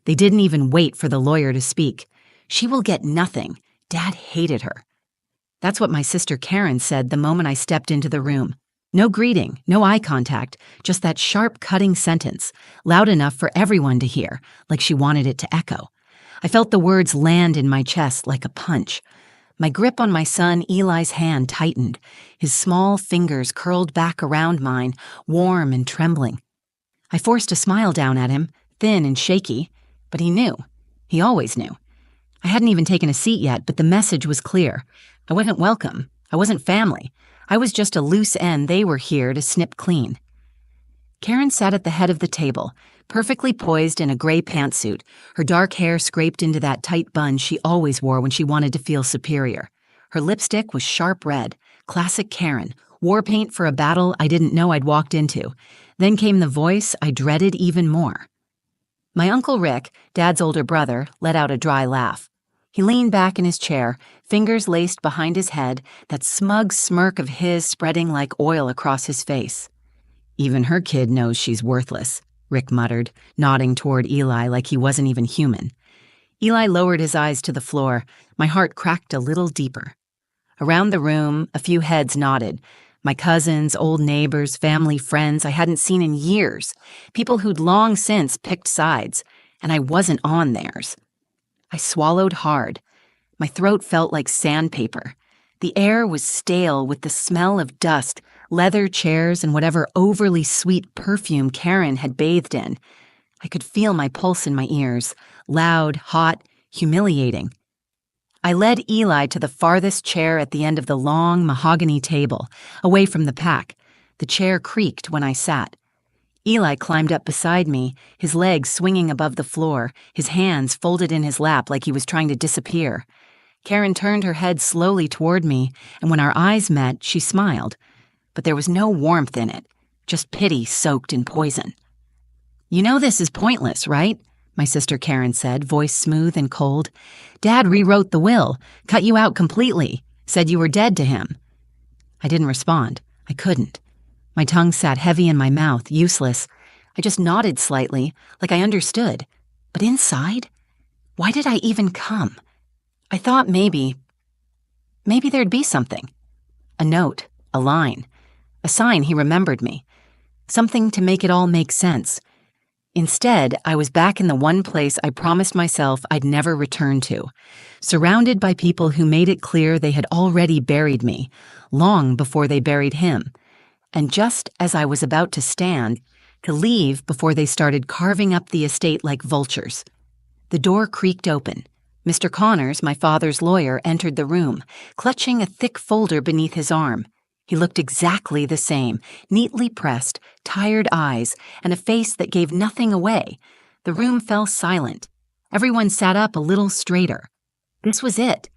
They didn't even wait for the lawyer to speak. She will get nothing. Dad hated her. That's what my sister Karen said the moment I stepped into the room. No greeting, no eye contact, just that sharp, cutting sentence, loud enough for everyone to hear, like she wanted it to echo. I felt the words land in my chest like a punch. My grip on my son Eli's hand tightened. His small fingers curled back around mine, warm and trembling. I forced a smile down at him, thin and shaky, but he knew. He always knew. I hadn't even taken a seat yet, but the message was clear. I wasn't welcome. I wasn't family. I was just a loose end they were here to snip clean. Karen sat at the head of the table, perfectly poised in a gray pantsuit, her dark hair scraped into that tight bun she always wore when she wanted to feel superior. Her lipstick was sharp red, classic Karen, war paint for a battle I didn't know I'd walked into. Then came the voice I dreaded even more. My Uncle Rick, Dad's older brother, let out a dry laugh. He leaned back in his chair, fingers laced behind his head, that smug smirk of his spreading like oil across his face. "Even her kid knows she's worthless," Rick muttered, nodding toward Eli like he wasn't even human. Eli lowered his eyes to the floor. My heart cracked a little deeper. Around the room, a few heads nodded. My cousins, old neighbors, family friends I hadn't seen in years. People who'd long since picked sides, and I wasn't on theirs. I swallowed hard. My throat felt like sandpaper. The air was stale with the smell of dust, leather chairs, and whatever overly sweet perfume Karen had bathed in. I could feel my pulse in my ears, loud, hot, humiliating. I led Eli to the farthest chair at the end of the long mahogany table, away from the pack. The chair creaked when I sat. Eli climbed up beside me, his legs swinging above the floor, his hands folded in his lap like he was trying to disappear. Karen turned her head slowly toward me, and when our eyes met, she smiled. But there was no warmth in it, just pity soaked in poison. "You know this is pointless, right?" my sister Karen said, voice smooth and cold. "Dad rewrote the will, cut you out completely, said you were dead to him." I didn't respond. I couldn't. My tongue sat heavy in my mouth, useless. I just nodded slightly, like I understood. But inside, why did I even come? I thought maybe there'd be something. A note, a line, a sign he remembered me. Something to make it all make sense. Instead, I was back in the one place I promised myself I'd never return to, surrounded by people who made it clear they had already buried me, long before they buried him. And just as I was about to stand, to leave before they started carving up the estate like vultures, the door creaked open. Mr. Connors, my father's lawyer, entered the room, clutching a thick folder beneath his arm. He looked exactly the same, neatly pressed, tired eyes, and a face that gave nothing away. The room fell silent. Everyone sat up a little straighter. This was it.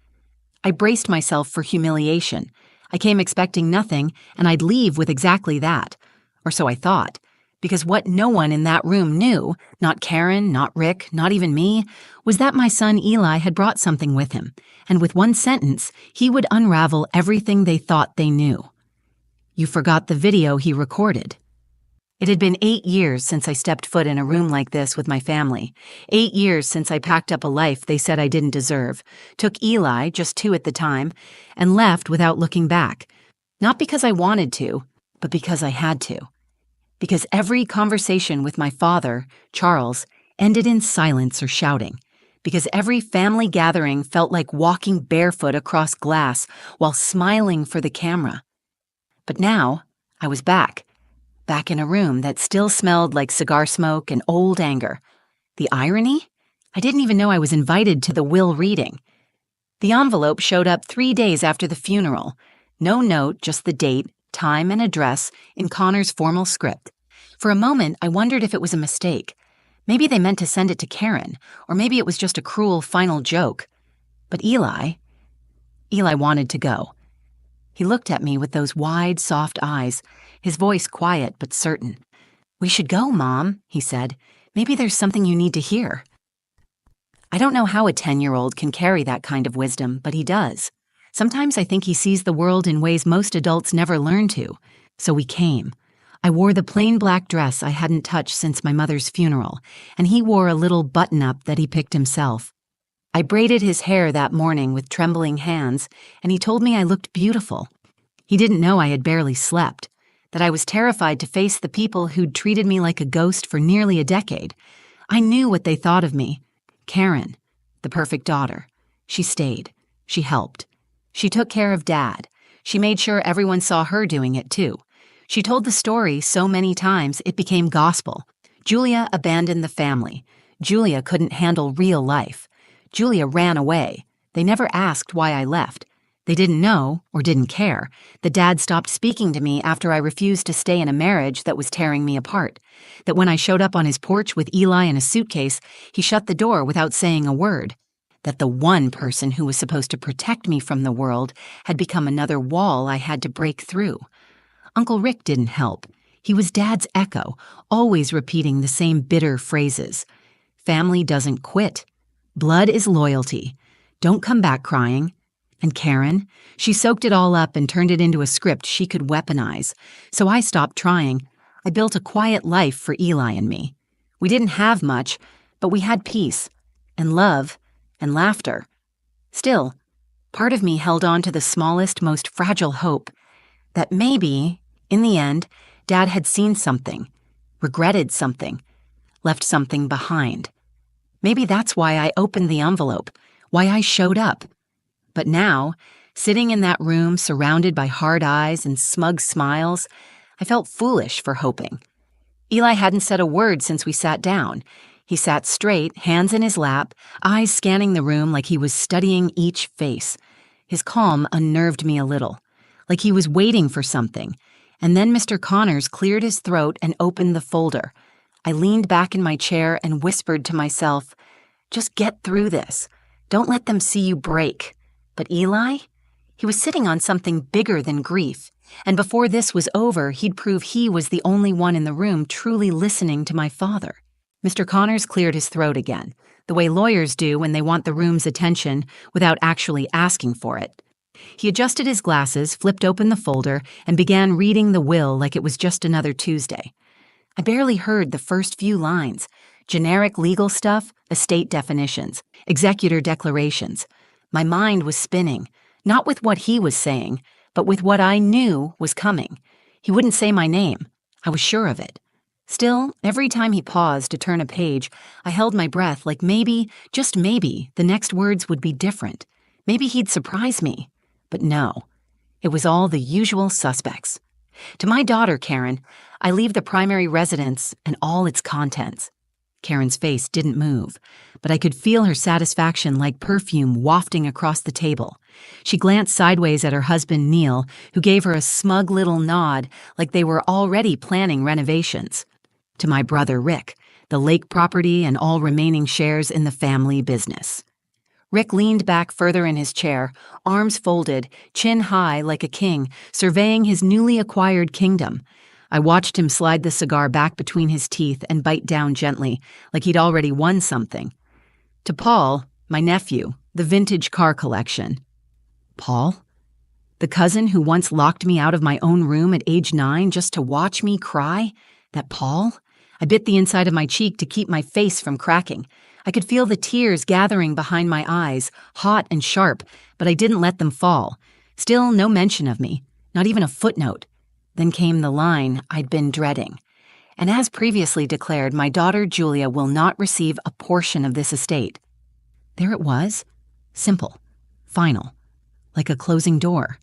I braced myself for humiliation. I came expecting nothing, and I'd leave with exactly that. Or so I thought. Because what no one in that room knew, not Karen, not Rick, not even me, was that my son Eli had brought something with him, and with one sentence, he would unravel everything they thought they knew. "You forgot the video he recorded." It had been 8 years since I stepped foot in a room like this with my family. 8 years since I packed up a life they said I didn't deserve, took Eli, just 2 at the time, and left without looking back. Not because I wanted to, but because I had to. Because every conversation with my father, Charles, ended in silence or shouting. Because every family gathering felt like walking barefoot across glass while smiling for the camera. But now, I was back in a room that still smelled like cigar smoke and old anger. The irony? I didn't even know I was invited to the will reading. The envelope showed up 3 days after the funeral. No note, just the date, time, and address in Connor's formal script. For a moment, I wondered if it was a mistake. Maybe they meant to send it to Karen, or maybe it was just a cruel final joke. But Eli wanted to go. He looked at me with those wide, soft eyes, his voice quiet but certain. "We should go, Mom," he said. "Maybe there's something you need to hear." I don't know how a 10-year-old can carry that kind of wisdom, but he does. Sometimes I think he sees the world in ways most adults never learn to. So we came. I wore the plain black dress I hadn't touched since my mother's funeral, and he wore a little button-up that he picked himself. I braided his hair that morning with trembling hands, and he told me I looked beautiful. He didn't know I had barely slept, that I was terrified to face the people who'd treated me like a ghost for nearly a decade. I knew what they thought of me. Karen, the perfect daughter. She stayed. She helped. She took care of Dad. She made sure everyone saw her doing it, too. She told the story so many times it became gospel. Julia abandoned the family. Julia couldn't handle real life. Julia ran away. They never asked why I left. They didn't know, or didn't care, that Dad stopped speaking to me after I refused to stay in a marriage that was tearing me apart. That when I showed up on his porch with Eli in a suitcase, he shut the door without saying a word. That the one person who was supposed to protect me from the world had become another wall I had to break through. Uncle Rick didn't help. He was Dad's echo, always repeating the same bitter phrases. Family doesn't quit. Blood is loyalty. Don't come back crying. And Karen, she soaked it all up and turned it into a script she could weaponize. So I stopped trying. I built a quiet life for Eli and me. We didn't have much, but we had peace, and love, and laughter. Still, part of me held on to the smallest, most fragile hope, that maybe, in the end, Dad had seen something, regretted something, left something behind. Maybe that's why I opened the envelope, why I showed up. But now, sitting in that room surrounded by hard eyes and smug smiles, I felt foolish for hoping. Eli hadn't said a word since we sat down. He sat straight, hands in his lap, eyes scanning the room like he was studying each face. His calm unnerved me a little, like he was waiting for something. And then Mr. Connors cleared his throat and opened the folder. I leaned back in my chair and whispered to myself, "Just get through this. Don't let them see you break." But Eli? He was sitting on something bigger than grief, and before this was over, he'd prove he was the only one in the room truly listening to my father. Mr. Connors cleared his throat again, the way lawyers do when they want the room's attention without actually asking for it. He adjusted his glasses, flipped open the folder, and began reading the will like it was just another Tuesday. I barely heard the first few lines. Generic legal stuff, estate definitions, executor declarations. My mind was spinning, not with what he was saying, but with what I knew was coming. He wouldn't say my name. I was sure of it. Still, every time he paused to turn a page, I held my breath like maybe, just maybe, the next words would be different. Maybe he'd surprise me. But no. It was all the usual suspects. To my daughter, Karen, I leave the primary residence and all its contents. Karen's face didn't move, but I could feel her satisfaction like perfume wafting across the table. She glanced sideways at her husband, Neil, who gave her a smug little nod like they were already planning renovations. To my brother, Rick, the lake property and all remaining shares in the family business. Rick leaned back further in his chair, arms folded, chin high like a king, surveying his newly acquired kingdom. I watched him slide the cigar back between his teeth and bite down gently, like he'd already won something. To Paul, my nephew, the vintage car collection. Paul? The cousin who once locked me out of my own room at age 9 just to watch me cry? That Paul? I bit the inside of my cheek to keep my face from cracking. I could feel the tears gathering behind my eyes, hot and sharp, but I didn't let them fall. Still no mention of me, not even a footnote. Then came the line I'd been dreading. And as previously declared, my daughter Julia will not receive a portion of this estate. There it was. Simple. Final. Like a closing door.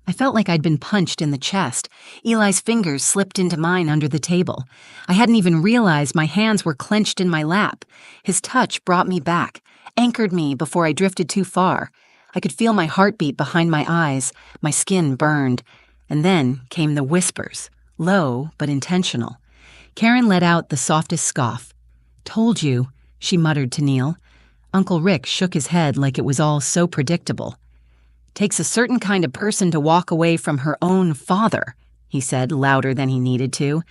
I felt like I'd been punched in the chest. Eli's fingers slipped into mine under the table. I hadn't even realized my hands were clenched in my lap. His touch brought me back, anchored me before I drifted too far. I could feel my heartbeat behind my eyes. My skin burned. And then came the whispers, low but intentional. Karen let out the softest scoff. "Told you," she muttered to Neil. Uncle Rick shook his head like it was all so predictable. "Takes a certain kind of person to walk away from her own father," he said louder than he needed to.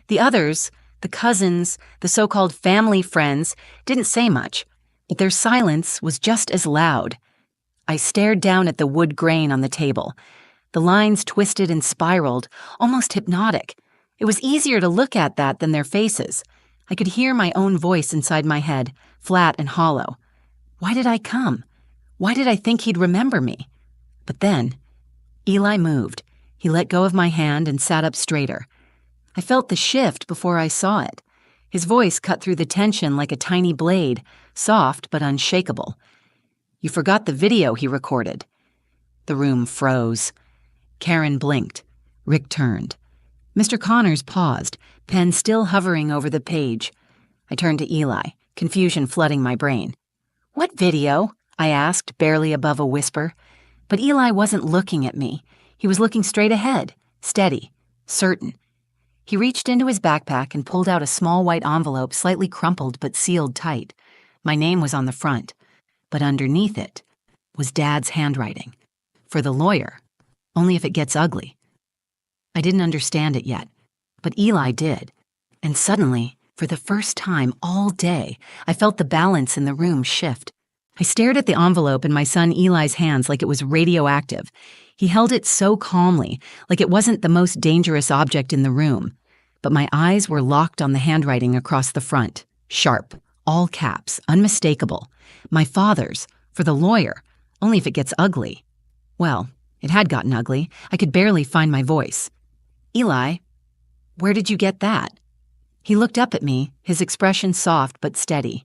The others, the cousins, the so-called family friends, didn't say much, but their silence was just as loud. I stared down at the wood grain on the table. The lines twisted and spiraled, almost hypnotic. It was easier to look at that than their faces. I could hear my own voice inside my head, flat and hollow. Why did I come? Why did I think he'd remember me? But then, Eli moved. He let go of my hand and sat up straighter. I felt the shift before I saw it. His voice cut through the tension like a tiny blade, soft but unshakable. "You forgot the video he recorded." The room froze. Karen blinked. Rick turned. Mr. Connors paused, pen still hovering over the page. I turned to Eli, confusion flooding my brain. "What video?" I asked, barely above a whisper. But Eli wasn't looking at me. He was looking straight ahead, steady, certain. He reached into his backpack and pulled out a small white envelope slightly crumpled but sealed tight. My name was on the front, but underneath it was Dad's handwriting. For the lawyer, only if it gets ugly. I didn't understand it yet, but Eli did. And suddenly, for the first time all day, I felt the balance in the room shift. I stared at the envelope in my son Eli's hands like it was radioactive. He held it so calmly, like it wasn't the most dangerous object in the room. But my eyes were locked on the handwriting across the front. Sharp, all caps, unmistakable. My father's, for the lawyer, only if it gets ugly. Well, it had gotten ugly. I could barely find my voice. "Eli, where did you get that?" He looked up at me, his expression soft but steady.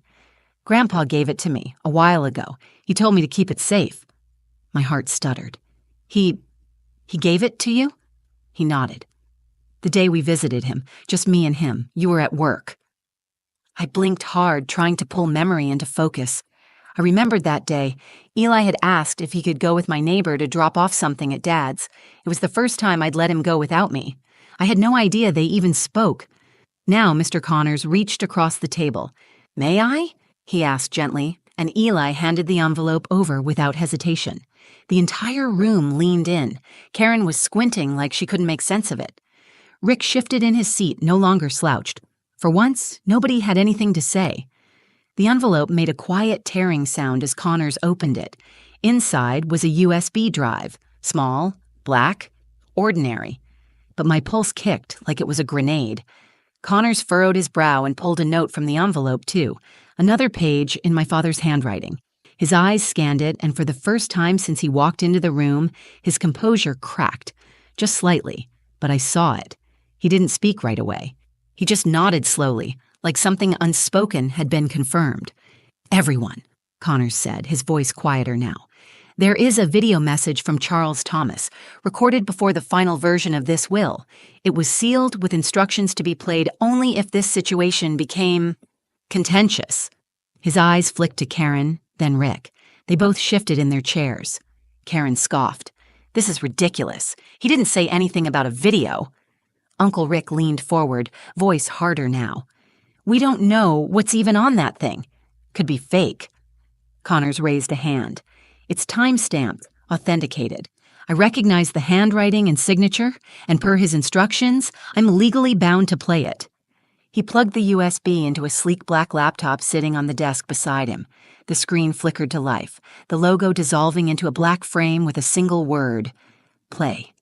"Grandpa gave it to me a while ago. He told me to keep it safe." My heart stuttered. He gave it to you?" He nodded. "The day we visited him, just me and him, you were at work." I blinked hard, trying to pull memory into focus. I remembered that day. Eli had asked if he could go with my neighbor to drop off something at Dad's. It was the first time I'd let him go without me. I had no idea they even spoke. Now Mr. Connors reached across the table. "May I?" he asked gently, and Eli handed the envelope over without hesitation. The entire room leaned in. Karen was squinting like she couldn't make sense of it. Rick shifted in his seat, no longer slouched. For once, nobody had anything to say. The envelope made a quiet tearing sound as Connors opened it. Inside was a USB drive, small, black, ordinary. But my pulse kicked like it was a grenade. Connors furrowed his brow and pulled a note from the envelope, too. Another page in my father's handwriting. His eyes scanned it, and for the first time since he walked into the room, his composure cracked. Just slightly, but I saw it. He didn't speak right away. He just nodded slowly, like something unspoken had been confirmed. "Everyone," Connors said, his voice quieter now. "There is a video message from Charles Thomas, recorded before the final version of this will. It was sealed with instructions to be played only if this situation became contentious." His eyes flicked to Karen, then Rick. They both shifted in their chairs. Karen scoffed. "This is ridiculous. He didn't say anything about a video." Uncle Rick leaned forward, voice harder now. "We don't know what's even on that thing. Could be fake." Connors raised a hand. "It's time-stamped, authenticated. I recognize the handwriting and signature, and per his instructions, I'm legally bound to play it." He plugged the USB into a sleek black laptop sitting on the desk beside him. The screen flickered to life, the logo dissolving into a black frame with a single word: play.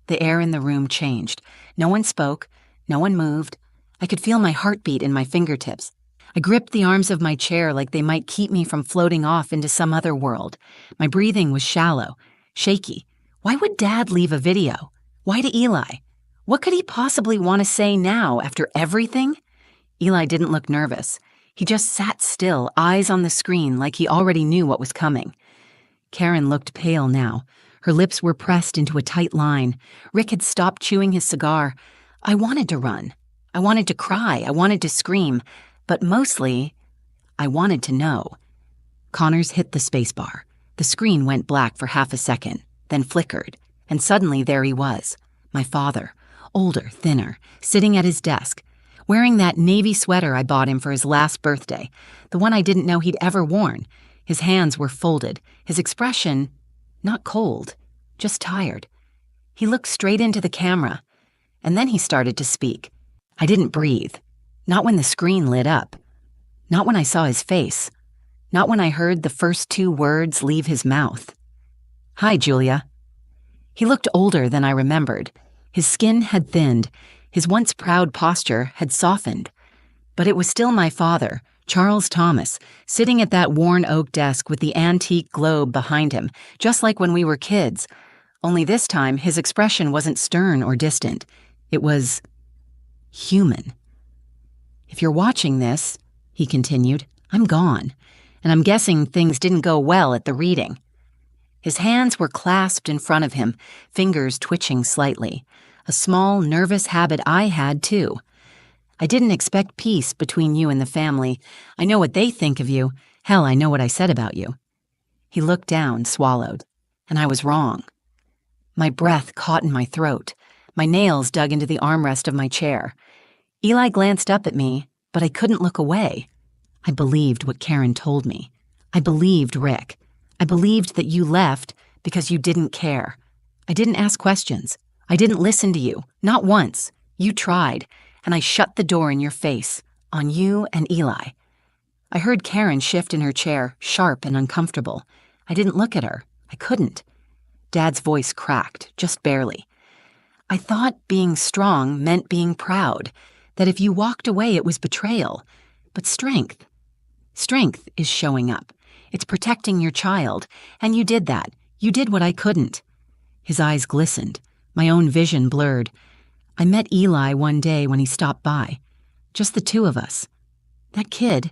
The air in the room changed. No one spoke, no one moved. I could feel my heartbeat in my fingertips. I gripped the arms of my chair like they might keep me from floating off into some other world. My breathing was shallow, shaky. Why would Dad leave a video? Why to Eli? What could he possibly want to say now after everything? Eli didn't look nervous. He just sat still, eyes on the screen like he already knew what was coming. Karen looked pale now. Her lips were pressed into a tight line. Rick had stopped chewing his cigar. I wanted to run. I wanted to cry. I wanted to scream. But mostly, I wanted to know. Connors hit the spacebar. The screen went black for half a second, then flickered, and suddenly there he was, my father, older, thinner, sitting at his desk, wearing that navy sweater I bought him for his last birthday, the one I didn't know he'd ever worn. His hands were folded, his expression not cold, just tired. He looked straight into the camera, and then he started to speak. I didn't breathe. Not when the screen lit up. Not when I saw his face. Not when I heard the first two words leave his mouth. "Hi, Julia." He looked older than I remembered. His skin had thinned. His once proud posture had softened. But it was still my father, Charles Thomas, sitting at that worn oak desk with the antique globe behind him, just like when we were kids. Only this time, his expression wasn't stern or distant. It was human. "If you're watching this," he continued, "I'm gone, and I'm guessing things didn't go well at the reading." His hands were clasped in front of him, fingers twitching slightly. A small, nervous habit I had, too. "I didn't expect peace between you and the family. I know what they think of you. Hell, I know what I said about you." He looked down, swallowed. And I was wrong. My breath caught in my throat. My nails dug into the armrest of my chair. Eli glanced up at me, but I couldn't look away. I believed what Karen told me. I believed Rick. I believed that you left because you didn't care. I didn't ask questions. I didn't listen to you. Not once. You tried, and I shut the door in your face, on you and Eli. I heard Karen shift in her chair, sharp and uncomfortable. I didn't look at her. I couldn't. Dad's voice cracked, just barely. "I thought being strong meant being proud, that if you walked away it was betrayal. But strength is showing up. It's protecting your child, and you did that. You did what I couldn't." His eyes glistened. My own vision blurred. I met Eli one day when he stopped by. Just the two of us. That kid.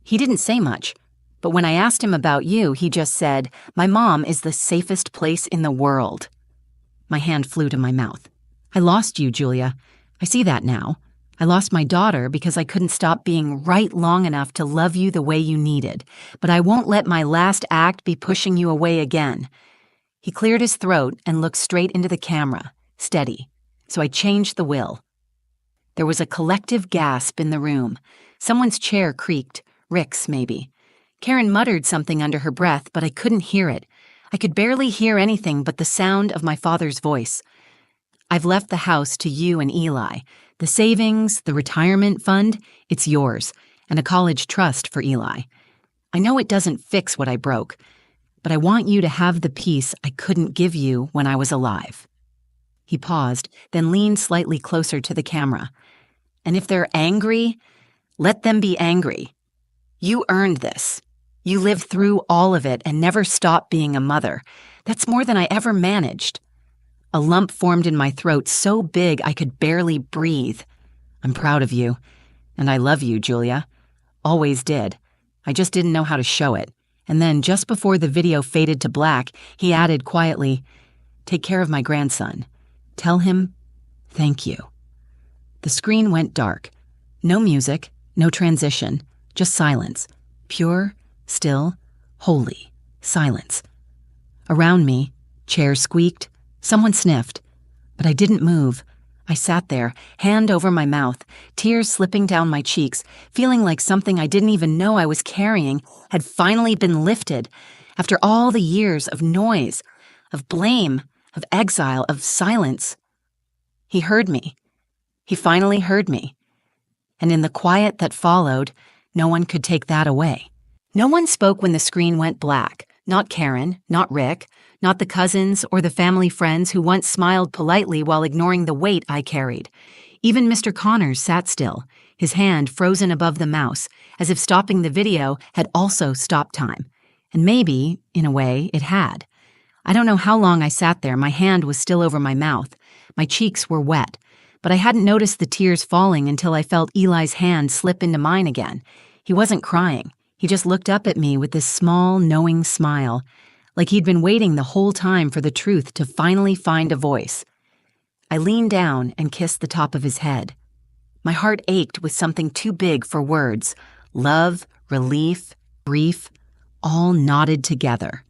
He didn't say much, but when I asked him about you, he just said, "My mom is the safest place in the world." My hand flew to my mouth. "I lost you, Julia. I see that now. I lost my daughter because I couldn't stop being right long enough to love you the way you needed. But I won't let my last act be pushing you away again." He cleared his throat and looked straight into the camera, steady. So I changed the will. There was a collective gasp in the room. Someone's chair creaked. Rick's, maybe. Karen muttered something under her breath, but I couldn't hear it. I could barely hear anything but the sound of my father's voice. "I've left the house to you and Eli. The savings, the retirement fund, it's yours, and a college trust for Eli. I know it doesn't fix what I broke, but I want you to have the peace I couldn't give you when I was alive." He paused, then leaned slightly closer to the camera. "And if they're angry, let them be angry. You earned this. You lived through all of it and never stopped being a mother. That's more than I ever managed." A lump formed in my throat so big I could barely breathe. "I'm proud of you. And I love you, Julia. Always did. I just didn't know how to show it." And then, just before the video faded to black, he added quietly, "Take care of my grandson. Tell him, thank you." The screen went dark. No music, no transition, just silence. Pure, still, holy silence. Around me, chairs squeaked, someone sniffed, but I didn't move. I sat there, hand over my mouth, tears slipping down my cheeks, feeling like something I didn't even know I was carrying had finally been lifted after all the years of noise, of blame, of exile, of silence. He heard me. He finally heard me. And in the quiet that followed, no one could take that away. No one spoke when the screen went black. Not Karen, not Rick, not the cousins or the family friends who once smiled politely while ignoring the weight I carried. Even Mr. Connors sat still, his hand frozen above the mouse, as if stopping the video had also stopped time. And maybe, in a way, it had. I don't know how long I sat there. My hand was still over my mouth. My cheeks were wet, but I hadn't noticed the tears falling until I felt Eli's hand slip into mine again. He wasn't crying. He just looked up at me with this small, knowing smile, like he'd been waiting the whole time for the truth to finally find a voice. I leaned down and kissed the top of his head. My heart ached with something too big for words. Love, relief, grief, all knotted together.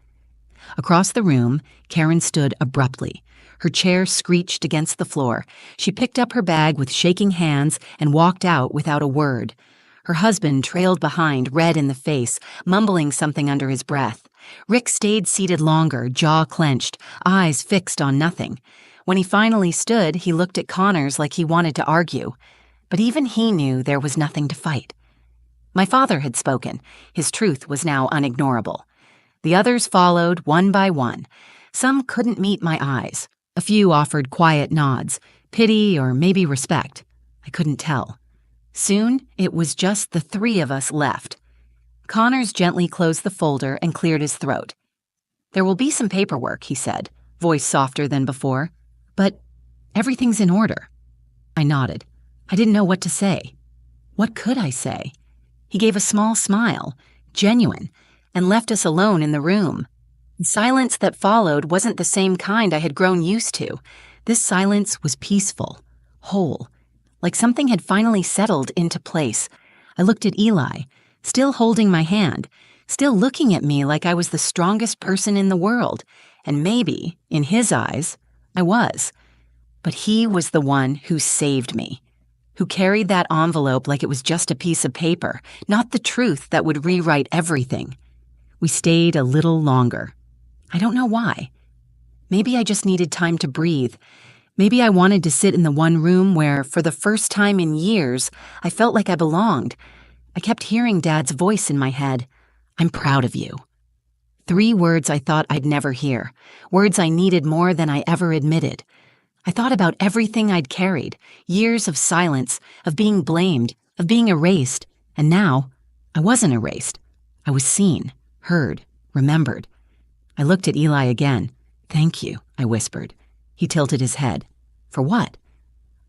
Across the room, Karen stood abruptly. Her chair screeched against the floor. She picked up her bag with shaking hands and walked out without a word. Her husband trailed behind, red in the face, mumbling something under his breath. Rick stayed seated longer, jaw clenched, eyes fixed on nothing. When he finally stood, he looked at Connors like he wanted to argue. But even he knew there was nothing to fight. My father had spoken. His truth was now unignorable. The others followed, one by one. Some couldn't meet my eyes. A few offered quiet nods. Pity or maybe respect. I couldn't tell. Soon, it was just the three of us left. Connors gently closed the folder and cleared his throat. "There will be some paperwork," he said, voice softer than before. "But everything's in order." I nodded. I didn't know what to say. What could I say? He gave a small smile, genuine, and left us alone in the room. The silence that followed wasn't the same kind I had grown used to. This silence was peaceful, whole, like something had finally settled into place. I looked at Eli, still holding my hand, still looking at me like I was the strongest person in the world, and maybe, in his eyes, I was. But he was the one who saved me, who carried that envelope like it was just a piece of paper, not the truth that would rewrite everything. We stayed a little longer. I don't know why. Maybe I just needed time to breathe. Maybe I wanted to sit in the one room where, for the first time in years, I felt like I belonged. I kept hearing Dad's voice in my head. "I'm proud of you." 3 words I thought I'd never hear, words I needed more than I ever admitted. I thought about everything I'd carried, years of silence, of being blamed, of being erased, and now I wasn't erased. I was seen, heard, remembered. I looked at Eli again. "Thank you," I whispered. He tilted his head. "For what?"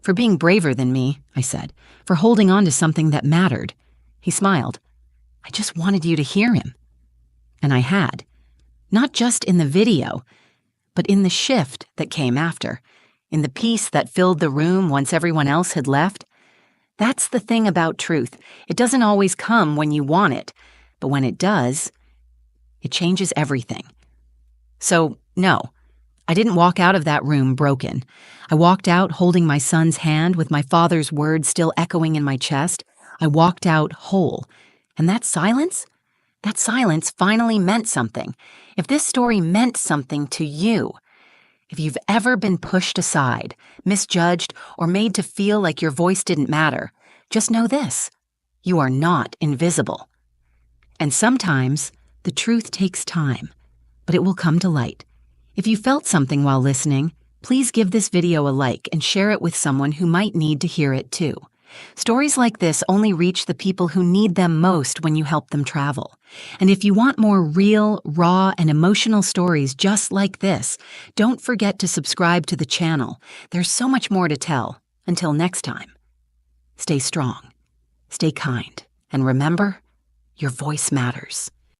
"For being braver than me," I said, "for holding on to something that mattered." He smiled. "I just wanted you to hear him." And I had. Not just in the video, but in the shift that came after, in the peace that filled the room once everyone else had left. That's the thing about truth. It doesn't always come when you want it, but when it does, it changes everything. So, no, I didn't walk out of that room broken. I walked out holding my son's hand with my father's words still echoing in my chest. I walked out whole. And that silence finally meant something. If this story meant something to you, if you've ever been pushed aside, misjudged, or made to feel like your voice didn't matter, just know this: you are not invisible. And sometimes the truth takes time, but it will come to light. If you felt something while listening, please give this video a like and share it with someone who might need to hear it too. Stories like this only reach the people who need them most when you help them travel. And if you want more real, raw, and emotional stories just like this, don't forget to subscribe to the channel. There's so much more to tell. Until next time, stay strong, stay kind, and remember, your voice matters.